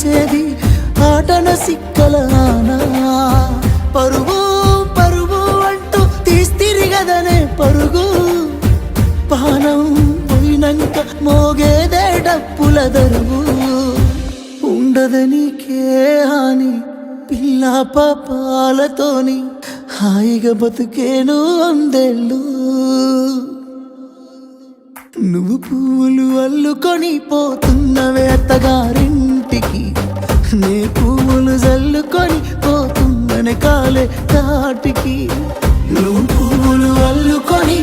తీసేది ఆటన సిక్కలానా పరువు పరువు అంటూ తీస్తిరిగదనే పరుగు పానం పోయినంక మోగేదే డప్పుల దరువు ఉండదనికే హాని పిల్ల పాపాలతోని హాయిగా బతుకేను వందేళ్ళు నువ్వు పువ్వులు అల్లుకొని పోతున్నవే అత్తగారింటికి నీ పువ్వులు జల్లుకొని పోతున్ననే కాలే తాటికి నువ్వు పువ్వులు అల్లుకొని